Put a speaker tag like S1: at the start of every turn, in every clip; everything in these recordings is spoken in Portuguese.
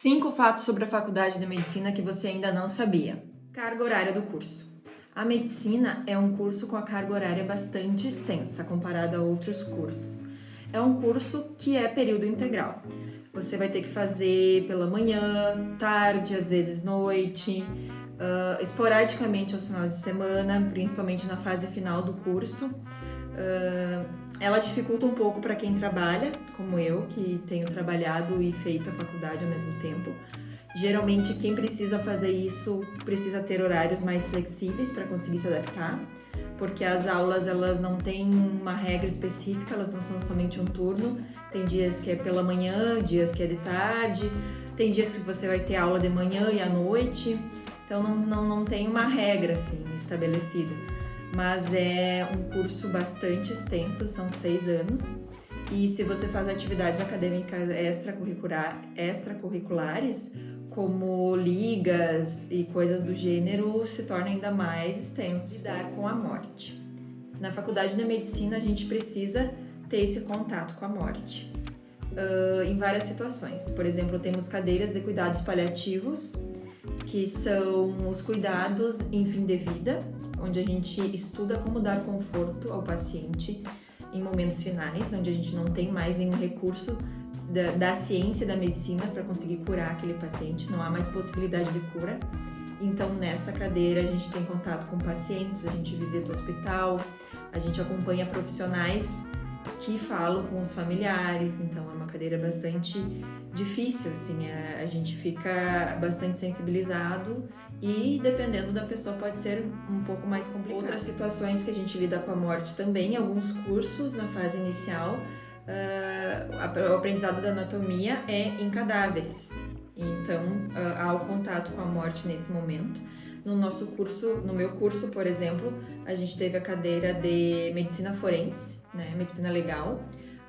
S1: 5 fatos sobre a Faculdade de Medicina que você ainda não sabia. Carga horária do curso. A medicina é um curso com a carga horária bastante extensa comparada a outros cursos. É um curso que é período integral. Você vai ter que fazer pela manhã, tarde, às vezes noite, esporadicamente aos finais de semana, principalmente na fase final do curso. Ela dificulta um pouco para quem trabalha, como eu, que tenho trabalhado e feito a faculdade ao mesmo tempo. Geralmente, quem precisa fazer isso precisa ter horários mais flexíveis para conseguir se adaptar, porque as aulas elas não têm uma regra específica, elas não são somente um turno. Tem dias que é pela manhã, dias que é de tarde, tem dias que você vai ter aula de manhã e à noite, então não tem uma regra assim estabelecida. Mas é um curso bastante extenso, são 6 anos, e se você faz atividades acadêmicas extracurriculares, como ligas e coisas do gênero, se torna ainda mais extenso. Lidar com a morte. Na faculdade de medicina, a gente precisa ter esse contato com a morte. Em várias situações. Por exemplo, temos cadeiras de cuidados paliativos, que são os cuidados em fim de vida, onde a gente estuda como dar conforto ao paciente em momentos finais, onde a gente não tem mais nenhum recurso da ciência da medicina para conseguir curar aquele paciente, não há mais possibilidade de cura. Então, nessa cadeira, a gente tem contato com pacientes, a gente visita o hospital, a gente acompanha profissionais que falam com os familiares, então é uma cadeira bastante difícil, assim, a gente fica bastante sensibilizado e dependendo da pessoa pode ser um pouco mais complicado. Outras situações que a gente lida com a morte também, alguns cursos na fase inicial, o aprendizado da anatomia é em cadáveres, então há o contato com a morte nesse momento. No meu curso, por exemplo, a gente teve a cadeira de medicina forense, né, medicina legal,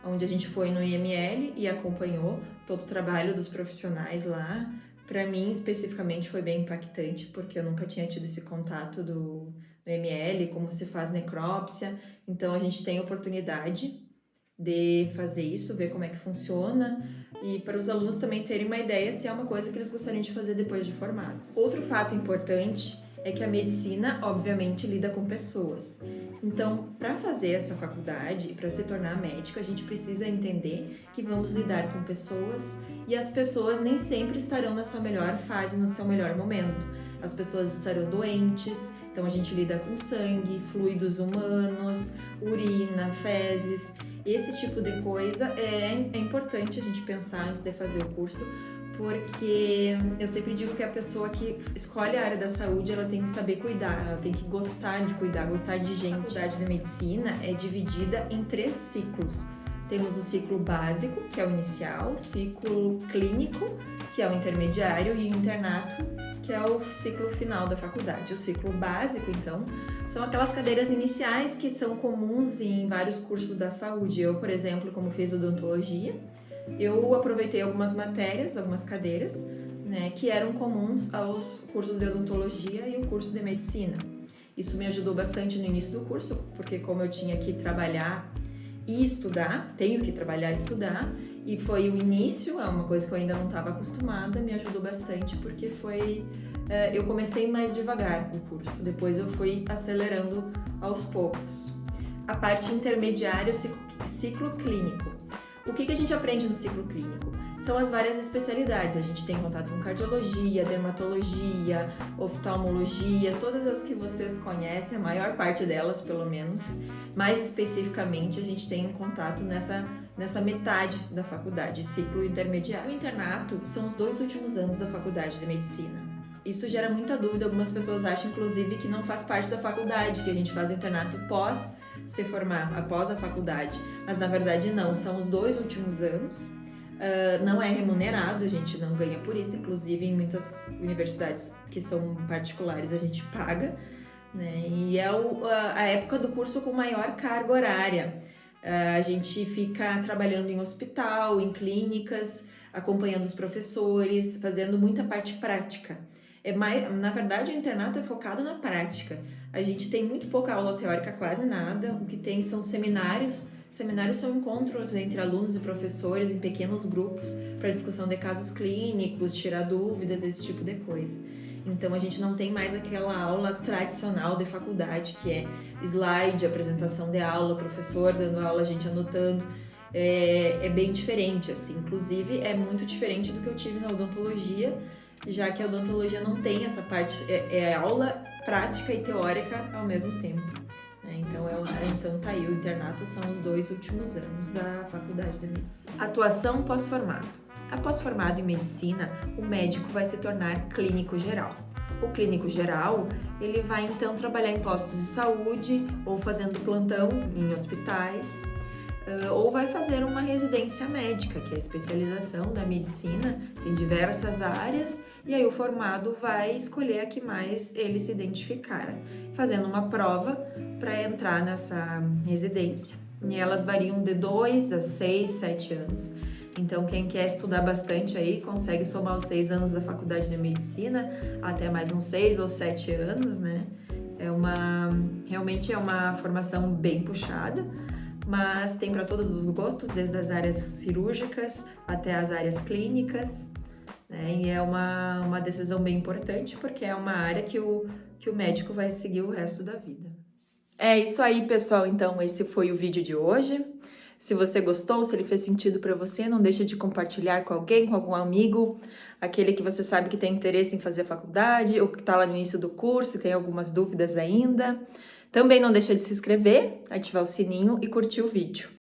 S1: onde a gente foi no IML e acompanhou todo o trabalho dos profissionais lá. Para mim, especificamente, foi bem impactante, porque eu nunca tinha tido esse contato do IML, como se faz necrópsia. Então, a gente tem a oportunidade de fazer isso, ver como é que funciona e para os alunos também terem uma ideia se é uma coisa que eles gostariam de fazer depois de formados. Outro fato importante é que a medicina, obviamente, lida com pessoas. Então, para fazer essa faculdade e para se tornar médico, a gente precisa entender que vamos lidar com pessoas e as pessoas nem sempre estarão na sua melhor fase, no seu melhor momento. As pessoas estarão doentes, então a gente lida com sangue, fluidos humanos, urina, fezes. Esse tipo de coisa é importante a gente pensar antes de fazer o curso, porque eu sempre digo que a pessoa que escolhe a área da saúde, ela tem que saber cuidar, ela tem que gostar de cuidar, gostar de gente. A faculdade de medicina é dividida em 3 ciclos. Temos o ciclo básico, que é o inicial, o ciclo clínico, que é o intermediário, e o internato, que é o ciclo final da faculdade. O ciclo básico, então, são aquelas cadeiras iniciais que são comuns em vários cursos da saúde. Eu, por exemplo, como fiz odontologia, eu aproveitei algumas matérias, algumas cadeiras, né, que eram comuns aos cursos de odontologia e o curso de medicina. Isso me ajudou bastante no início do curso, porque como eu tinha que trabalhar e estudar, tenho que trabalhar e estudar, e foi o início, é uma coisa que eu ainda não estava acostumada, me ajudou bastante porque eu comecei mais devagar o curso, depois eu fui acelerando aos poucos. A parte intermediária, o ciclo clínico. O que a gente aprende no ciclo clínico? São as várias especialidades, a gente tem contato com cardiologia, dermatologia, oftalmologia, todas as que vocês conhecem, a maior parte delas pelo menos. Mais especificamente, a gente tem contato nessa metade da faculdade, ciclo intermediário. O internato são os 2 últimos anos da faculdade de medicina. Isso gera muita dúvida, algumas pessoas acham inclusive que não faz parte da faculdade, que a gente faz o internato pós se formar, após a faculdade, mas na verdade não, são os 2 últimos anos. Não é remunerado, a gente não ganha por isso, inclusive em muitas universidades que são particulares a gente paga, né? E é a época do curso com maior carga horária. A gente fica trabalhando em hospital, em clínicas, acompanhando os professores, fazendo muita parte prática. Na verdade, o internato é focado na prática. A gente tem muito pouca aula teórica, quase nada. O que tem são seminários Seminários são encontros entre alunos e professores em pequenos grupos para discussão de casos clínicos, tirar dúvidas, esse tipo de coisa. Então a gente não tem mais aquela aula tradicional de faculdade, que é slide, apresentação de aula, professor dando aula, a gente anotando. É bem diferente, assim. Inclusive é muito diferente do que eu tive na odontologia, já que a odontologia não tem essa parte, é aula prática e teórica ao mesmo tempo. Então tá aí, o internato são os 2 últimos anos da faculdade de medicina. Atuação pós-formado. Após formado em medicina, o médico vai se tornar clínico geral. O clínico geral, ele vai então trabalhar em postos de saúde ou fazendo plantão em hospitais, ou vai fazer uma residência médica, que é a especialização da medicina, tem diversas áreas, e aí o formado vai escolher a que mais ele se identificar, fazendo uma prova para entrar nessa residência. E elas variam de 2 a 6, 7 anos. Então, quem quer estudar bastante aí, consegue somar os 6 anos da faculdade de medicina, até mais uns 6 ou 7 anos, né? Realmente é uma formação bem puxada, mas tem para todos os gostos, desde as áreas cirúrgicas até as áreas clínicas, né? E é uma decisão bem importante, porque é uma área que o médico vai seguir o resto da vida. É isso aí, pessoal. Então, esse foi o vídeo de hoje. Se você gostou, se ele fez sentido para você, não deixa de compartilhar com alguém, com algum amigo, aquele que você sabe que tem interesse em fazer a faculdade ou que está lá no início do curso e tem algumas dúvidas ainda. Também não deixa de se inscrever, ativar o sininho e curtir o vídeo.